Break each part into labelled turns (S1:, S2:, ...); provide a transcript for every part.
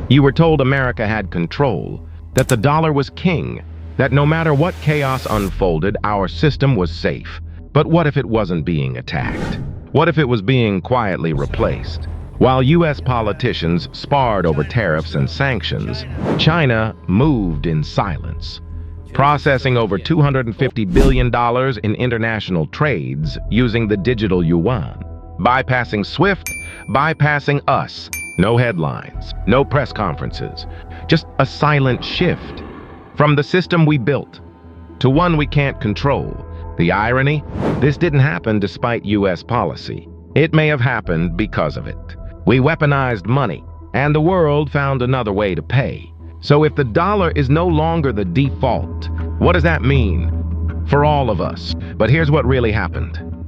S1: You were told America had control, that the dollar was king, that no matter what chaos unfolded, our system was safe. But what if it wasn't being attacked? What if it was being quietly replaced? While U.S. politicians sparred over tariffs and sanctions, China moved in silence, processing over $250 billion in international trades using the digital yuan, bypassing SWIFT, bypassing us. No headlines, no press conferences, just a silent shift from the system we built to one we can't control. The irony? This didn't happen despite U.S. policy. It may have happened because of it. We weaponized money, and the world found another way to pay. So if the dollar is no longer the default, what does that mean for all of us? But here's what really happened.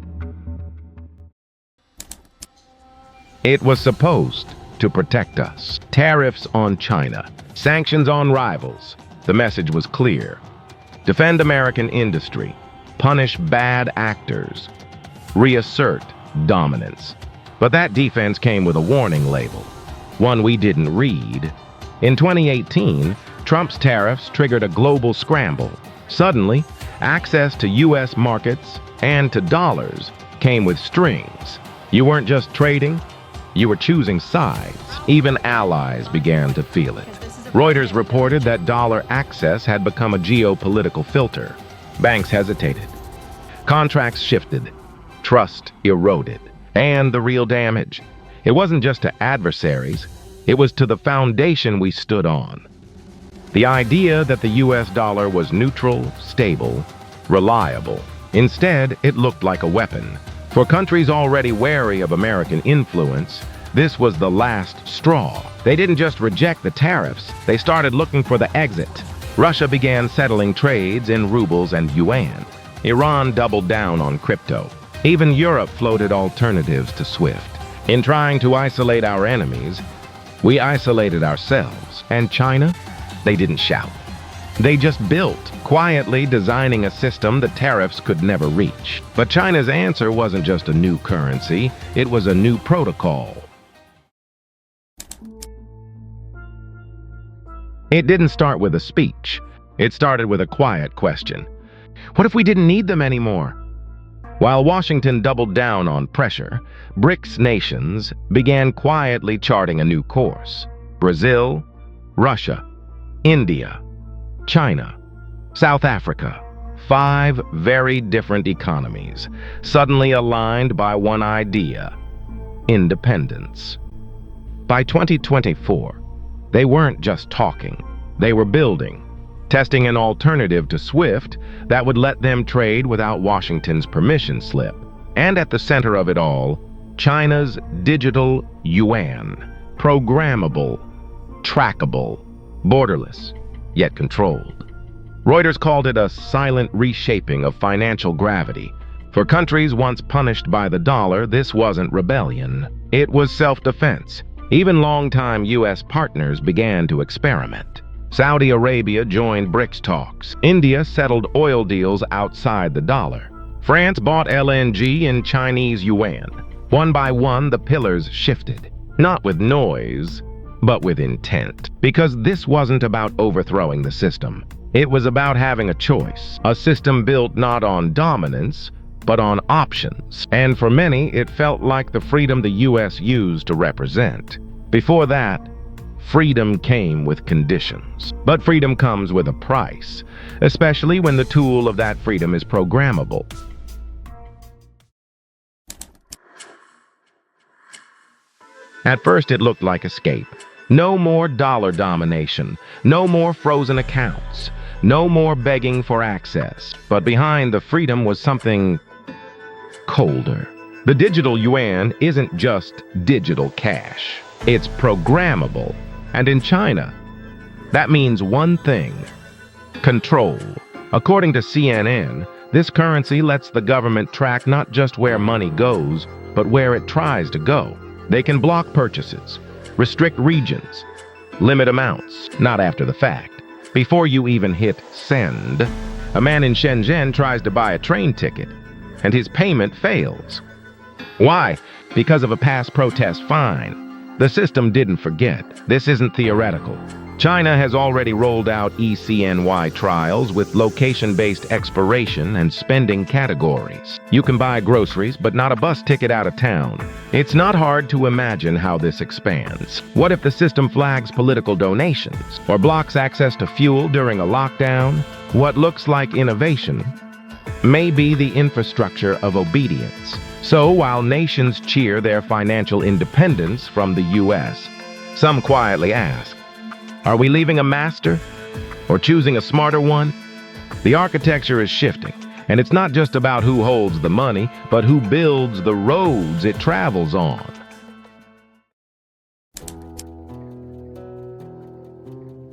S1: It was supposed to protect us. Tariffs on China, sanctions on rivals. The message was clear. Defend American industry, punish bad actors, reassert dominance. But that defense came with a warning label, one we didn't read. In 2018, Trump's tariffs triggered a global scramble. Suddenly, access to U.S. markets and to dollars came with strings. You weren't just trading, you were choosing sides. Even allies began to feel it. Reuters reported that dollar access had become a geopolitical filter. Banks hesitated. Contracts shifted. Trust eroded. And the real damage, it wasn't just to adversaries, it was to the foundation we stood on. The idea that the US dollar was neutral, stable, reliable. Instead, it looked like a weapon. For countries already wary of American influence, this was the last straw. They didn't just reject the tariffs, they started looking for the exit. Russia began settling trades in rubles and yuan. Iran doubled down on crypto. Even Europe floated alternatives to SWIFT. In trying to isolate our enemies, we isolated ourselves. And China? They didn't shout. They just built, quietly designing a system the tariffs could never reach. But China's answer wasn't just a new currency, it was a new protocol. It didn't start with a speech. It started with a quiet question. What if we didn't need them anymore? While Washington doubled down on pressure, BRICS nations began quietly charting a new course. Brazil, Russia, India, China, South Africa, 5 very different economies, suddenly aligned by one idea: independence. By 2024, they weren't just talking, they were building, testing an alternative to SWIFT that would let them trade without Washington's permission slip. And at the center of it all, China's digital yuan, programmable, trackable, borderless, yet controlled. Reuters called it a silent reshaping of financial gravity. For countries once punished by the dollar, this wasn't rebellion. It was self-defense. Even longtime U.S. partners began to experiment. Saudi Arabia joined BRICS talks. India settled oil deals outside the dollar. France bought LNG in Chinese yuan. One by one, the pillars shifted. Not with noise, but with intent. Because this wasn't about overthrowing the system. It was about having a choice. A system built not on dominance, but on options. And for many, it felt like the freedom the U.S. used to represent. Before that, freedom came with conditions. But freedom comes with a price, especially when the tool of that freedom is programmable. At first, it looked like escape. No more dollar domination, no more frozen accounts, no more begging for access. But behind the freedom was something colder. The digital yuan isn't just digital cash. It's programmable. And in China, that means one thing: control. According to CNN, this currency lets the government track not just where money goes, but where it tries to go. They can block purchases, restrict regions, limit amounts, not after the fact. Before you even hit send, a man in Shenzhen tries to buy a train ticket, and his payment fails. Why? Because of a past protest fine. The system didn't forget. This isn't theoretical. China has already rolled out ECNY trials with location-based expiration and spending categories. You can buy groceries, but not a bus ticket out of town. It's not hard to imagine how this expands. What if the system flags political donations or blocks access to fuel during a lockdown? What looks like innovation may be the infrastructure of obedience. So while nations cheer their financial independence from the U.S., some quietly ask, are we leaving a master or choosing a smarter one? The architecture is shifting, and it's not just about who holds the money, but who builds the roads it travels on.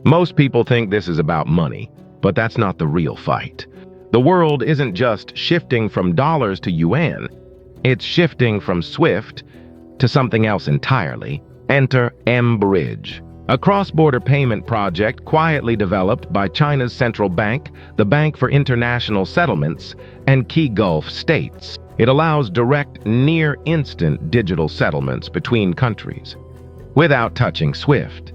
S1: Most people think this is about money, but that's not the real fight. The world isn't just shifting from dollars to yuan, it's shifting from SWIFT to something else entirely. Enter mBridge, a cross-border payment project quietly developed by China's central bank, the Bank for International Settlements, and key Gulf states. It allows direct, near-instant digital settlements between countries, without touching SWIFT,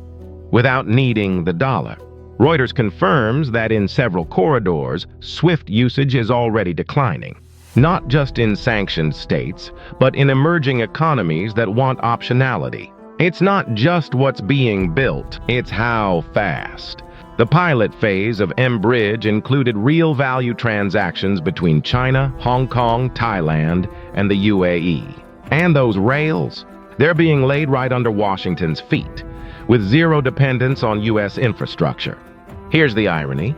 S1: without needing the dollar. Reuters confirms that in several corridors, SWIFT usage is already declining, not just in sanctioned states, but in emerging economies that want optionality. It's not just what's being built, it's how fast. The pilot phase of mBridge included real-value transactions between China, Hong Kong, Thailand, and the UAE. And those rails, they're being laid right under Washington's feet, with zero dependence on U.S. infrastructure. Here's the irony.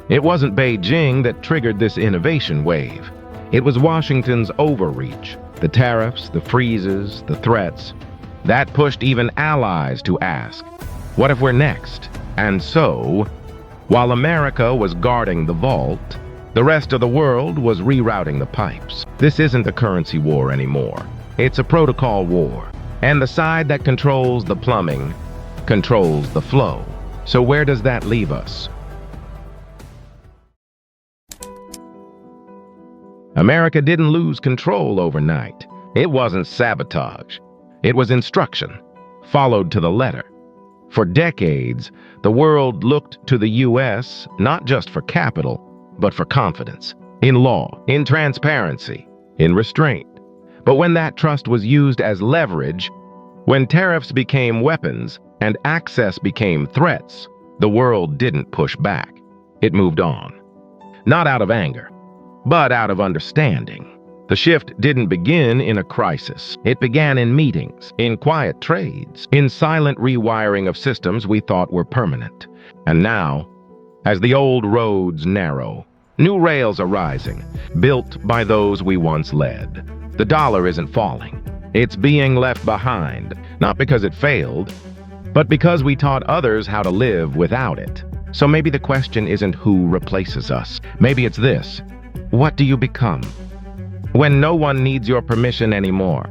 S1: It wasn't Beijing that triggered this innovation wave. It was Washington's overreach, the tariffs, the freezes, the threats. That pushed even allies to ask, what if we're next? And so, while America was guarding the vault, the rest of the world was rerouting the pipes. This isn't a currency war anymore. It's a protocol war. And the side that controls the plumbing controls the flow. So where does that leave us? America didn't lose control overnight. It wasn't sabotage. It was instruction, followed to the letter. For decades, the world looked to the U.S. not just for capital, but for confidence, in law, in transparency, in restraint. But when that trust was used as leverage, when tariffs became weapons and access became threats, the world didn't push back. It moved on. Not out of anger, but out of understanding. The shift didn't begin in a crisis. It began in meetings, in quiet trades, in silent rewiring of systems we thought were permanent. And now, as the old roads narrow, new rails are rising, built by those we once led. The dollar isn't falling. It's being left behind, not because it failed, but because we taught others how to live without it. So maybe the question isn't who replaces us. Maybe it's this: what do you become when no one needs your permission anymore?